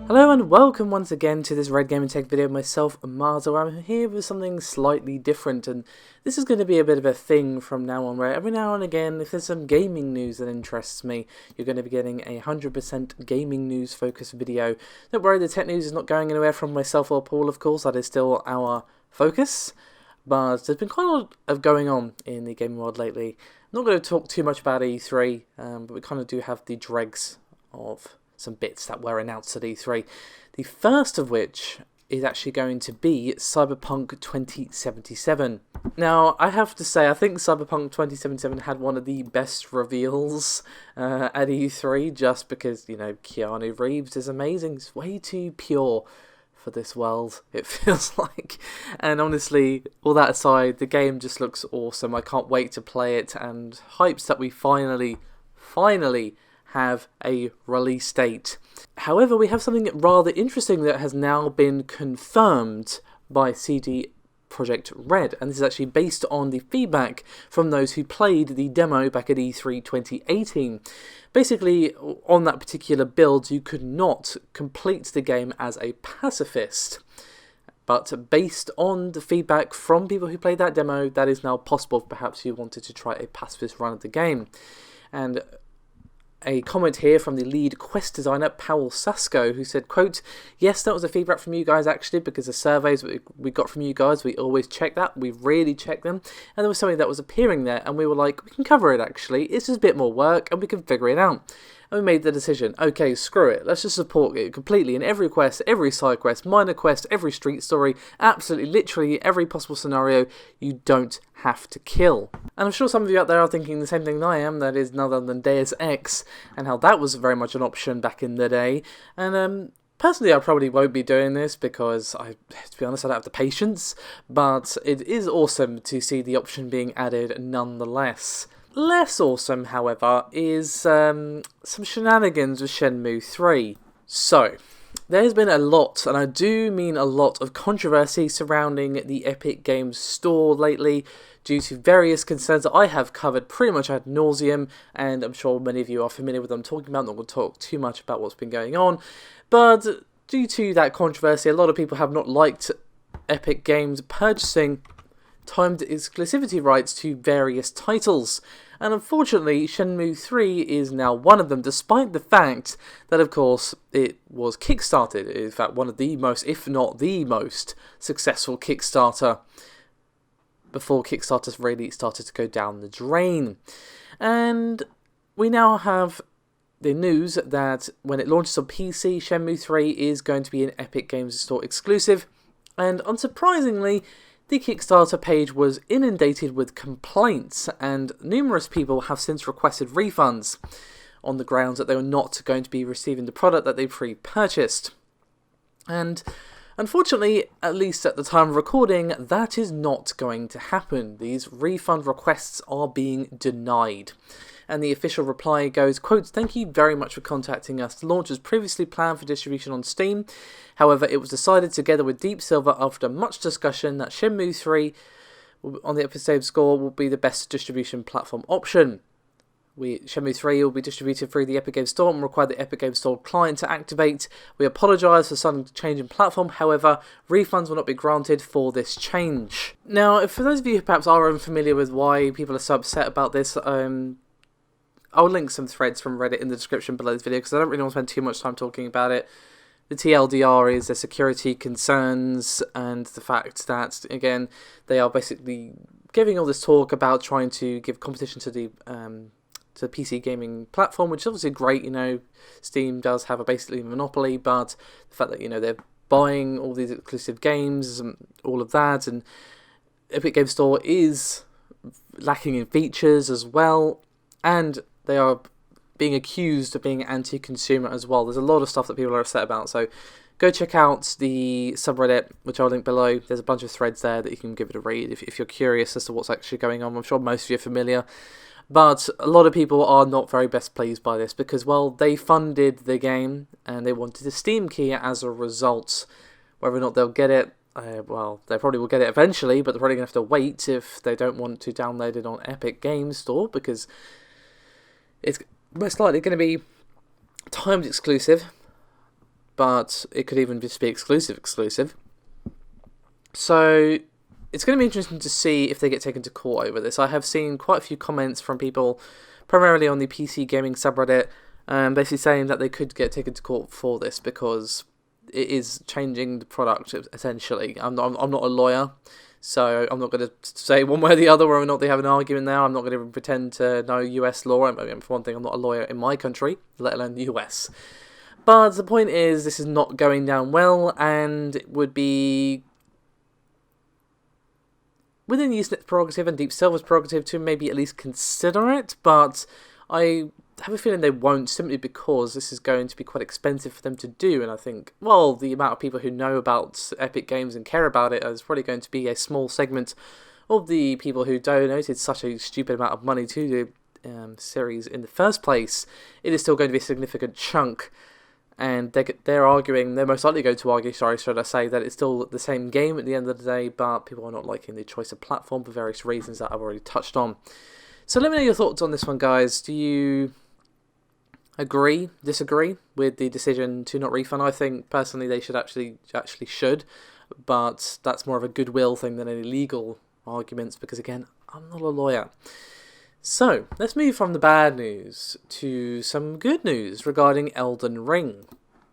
Hello and welcome once again to this Red Gaming Tech video. Myself, Marzo. I'm here with something slightly different, and this is going to be a bit of a thing from now on, where every now and again, if there's some gaming news that interests me, you're going to be getting a 100% gaming news focused video. Don't worry, the tech news is not going anywhere from myself or Paul, of course. That is still our focus, but there's been quite a lot of going on in the gaming world lately. I'm not going to talk too much about E3, but we kind of do have the dregs of some bits that were announced at E3. The first of which is actually going to be Cyberpunk 2077. Now, I have to say, I think Cyberpunk 2077 had one of the best reveals at E3, just because, you know, Keanu Reeves is amazing. He's way too pure for this world, it feels like. And honestly, all that aside, the game just looks awesome. I can't wait to play it, and hypes that we finally have a release date. However, we have something rather interesting that has now been confirmed by CD Projekt Red, and this is actually based on the feedback from those who played the demo back at E3 2018. Basically, on that particular build, you could not complete the game as a pacifist. But based on the feedback from people who played that demo, that is now possible if perhaps you wanted to try a pacifist run of the game. And a comment here from the lead quest designer, Paul Sasko, who said, quote, "Yes, that was a feedback from you guys actually, because the surveys we got from you guys, we always check that, we really check them, and there was something that was appearing there, and we were like, we can cover it actually, it's just a bit more work, and we can figure it out." And we made the decision, okay, screw it, let's just support it completely in every quest, every side quest, minor quest, every street story, absolutely, literally every possible scenario you don't have to kill. And I'm sure some of you out there are thinking the same thing that I am, that is none other than Deus Ex, and how that was very much an option back in the day. And personally, I probably won't be doing this because, to be honest, I don't have the patience, but it is awesome to see the option being added nonetheless. Less awesome, however, is some shenanigans with Shenmue 3. So, there's been a lot, and I do mean a lot, of controversy surrounding the Epic Games Store lately due to various concerns that I have covered pretty much ad nauseum, and I'm sure many of you are familiar with what I'm talking about. I'm not going to talk too much about what's been going on, but due to that controversy, a lot of people have not liked Epic Games purchasing timed exclusivity rights to various titles, and unfortunately Shenmue 3 is now one of them, despite the fact that, of course, it was kickstarted. In fact, one of the most, if not the most, successful Kickstarter before Kickstarter really started to go down the drain. And we now have the news that when it launches on PC, Shenmue 3 is going to be an Epic Games Store exclusive, and unsurprisingly, the Kickstarter page was inundated with complaints, and numerous people have since requested refunds on the grounds that they were not going to be receiving the product that they pre-purchased. And unfortunately, at least at the time of recording, that is not going to happen. These refund requests are being denied. And the official reply goes, quote, "Thank you very much for contacting us. The launch was previously planned for distribution on Steam. However, it was decided together with Deep Silver after much discussion that Shenmue 3 on the Epic Games Store will be the best distribution platform option. Shenmue 3 will be distributed through the Epic Games Store and require the Epic Games Store client to activate. We apologise for sudden change in platform, however, refunds will not be granted for this change." Now, for those of you who perhaps are unfamiliar with why people are so upset about this, I'll link some threads from Reddit in the description below this video because I don't really want to spend too much time talking about it. The TLDR is their security concerns and the fact that, again, they are basically giving all this talk about trying to give competition to the PC gaming platform, which is obviously great. You know, Steam does have basically a monopoly, but the fact that, you know, they're buying all these exclusive games and all of that, and Epic Games Store is lacking in features as well, and they are being accused of being anti-consumer as well. There's a lot of stuff that people are upset about, so go check out the subreddit, which I'll link below. There's a bunch of threads there that you can give it a read if you're curious as to what's actually going on. I'm sure most of you are familiar, but a lot of people are not very best pleased by this because, well, they funded the game and they wanted a Steam key as a result. Whether or not they'll get it, well, they probably will get it eventually, but they're probably going to have to wait if they don't want to download it on Epic Games Store, because it's most likely going to be timed exclusive. but it could even just be exclusive. So it's going to be interesting to see if they get taken to court over this. I have seen quite a few comments from people, primarily on the PC gaming subreddit, basically saying that they could get taken to court for this because it is changing the product, essentially. I'm not a lawyer, so I'm not going to say one way or the other whether or not they have an argument there. I'm not going to even pretend to know US law. For one thing, I'm not a lawyer in my country, let alone the US. But the point is, this is not going down well, and it would be within Usenet's prerogative and Deep Silver's prerogative to maybe at least consider it, but I have a feeling they won't, simply because this is going to be quite expensive for them to do, and I think, well, the amount of people who know about Epic Games and care about it is probably going to be a small segment of the people who donated such a stupid amount of money to the series in the first place. It is still going to be a significant chunk, and they're most likely going to argue, should I say, that it's still the same game at the end of the day, but people are not liking the choice of platform for various reasons that I've already touched on. So let me know your thoughts on this one, guys. Do you agree, disagree with the decision to not refund? I think, personally, they should actually should, but that's more of a goodwill thing than any legal arguments, because, again, I'm not a lawyer. So, let's move from the bad news to some good news regarding Elden Ring.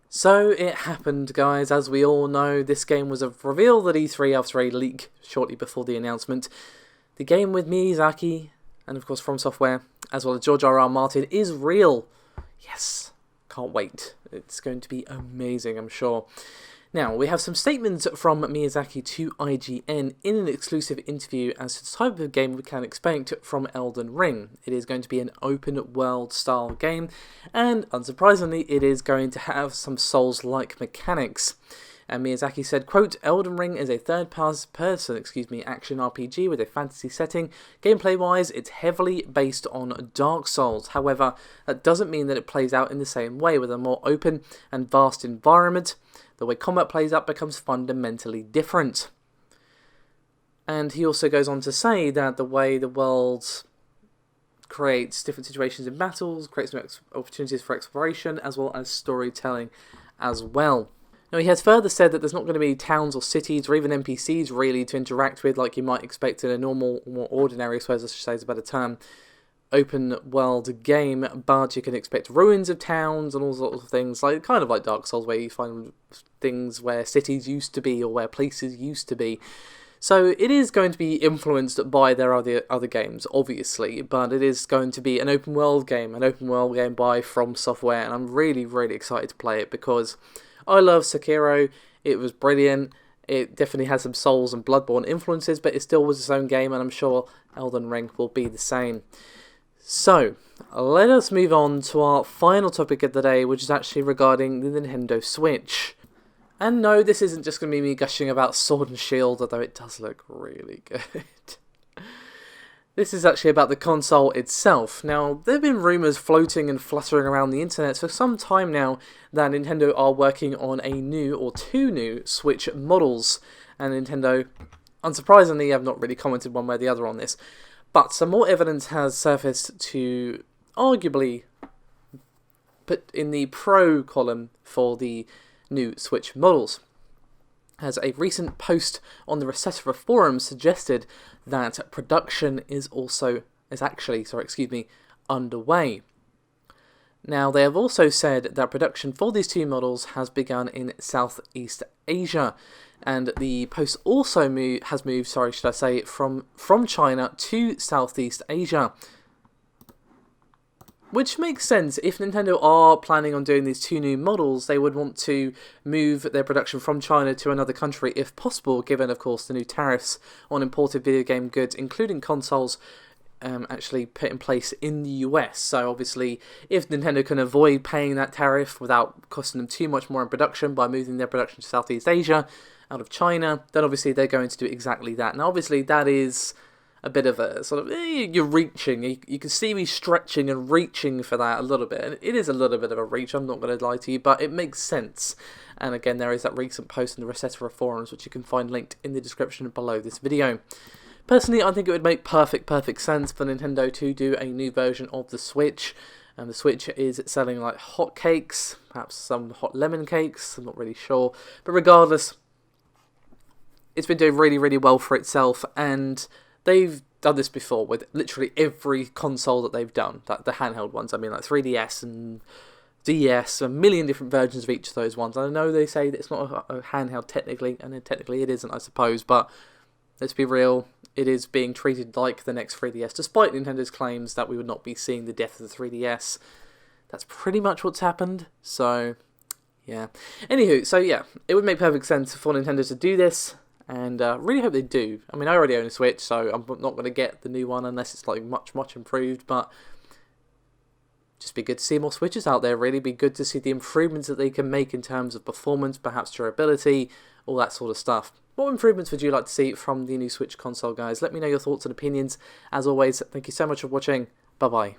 So, it happened, guys. As we all know, this game was revealed at E3 after a leak shortly before the announcement. The game with Miyazaki, and of course From Software, as well as George R.R. Martin, is real. Yes, can't wait. It's going to be amazing, I'm sure. Now, we have some statements from Miyazaki to IGN in an exclusive interview as to the type of game we can expect from Elden Ring. It is going to be an open world style game, and unsurprisingly, it is going to have some Souls-like mechanics. And Miyazaki said, quote, Elden Ring is a third-person action RPG with a fantasy setting. Gameplay-wise, it's heavily based on Dark Souls. However, that doesn't mean that it plays out in the same way with a more open and vast environment. The way combat plays out becomes fundamentally different. And he also goes on to say that the way the world creates different situations in battles, creates new opportunities for exploration, as well as storytelling as well. Now, he has further said that there's not going to be towns or cities or even NPCs really to interact with like you might expect in a normal, more ordinary, I suppose I should say is a better term, open world game, but you can expect ruins of towns and all sorts of things, like kind of like Dark Souls, where you find things where cities used to be or where places used to be. So it is going to be influenced by their other games, obviously, but it is going to be an open world game by From Software, and I'm really, really excited to play it because I love Sekiro. It was brilliant. It definitely has some Souls and Bloodborne influences, but it still was its own game, and I'm sure Elden Ring will be the same. So, let us move on to our final topic of the day, which is actually regarding the Nintendo Switch. And no, this isn't just going to be me gushing about Sword and Shield, although it does look really good. This is actually about the console itself. Now, there have been rumours floating and fluttering around the internet for some time now that Nintendo are working on a new or two new Switch models. And Nintendo, unsurprisingly, have not really commented one way or the other on this. But some more evidence has surfaced to arguably put in the pro column for the new Switch models. As a recent post on the Resetera forum suggested that production is actually underway. Now, they have also said that production for these two models has begun in Southeast Asia, and the post also has moved from China to Southeast Asia. Which makes sense. If Nintendo are planning on doing these two new models, they would want to move their production from China to another country if possible, given, of course, the new tariffs on imported video game goods, including consoles, actually put in place in the US. So obviously, if Nintendo can avoid paying that tariff without costing them too much more in production by moving their production to Southeast Asia out of China, then obviously they're going to do exactly that. Now obviously that is a bit of a sort of, you're reaching, you can see me stretching and reaching for that a little bit, and it is a little bit of a reach, I'm not going to lie to you, but it makes sense. And again, there is that recent post in the Resetera forums, which you can find linked in the description below this video. Personally, I think it would make perfect sense for Nintendo to do a new version of the Switch. And the Switch is selling like hotcakes, perhaps some hot lemon cakes, I'm not really sure. But regardless, it's been doing really, really well for itself, and they've done this before with literally every console that they've done, like the handheld ones. I mean, like 3DS and DS, a million different versions of each of those ones. And I know they say that it's not a handheld technically, and then technically it isn't, I suppose, but let's be real, it is being treated like the next 3DS, despite Nintendo's claims that we would not be seeing the death of the 3DS. That's pretty much what's happened, so yeah. Anywho, so yeah, it would make perfect sense for Nintendo to do this, and really hope they do. I mean, I already own a Switch, so I'm not going to get the new one unless it's like much improved, but just be good to see more Switches out there, really. Be good to see the improvements that they can make in terms of performance, perhaps durability, all that sort of stuff. What improvements would you like to see from the new Switch console, guys? Let me know your thoughts and opinions. As always, thank you so much for watching. Bye-bye.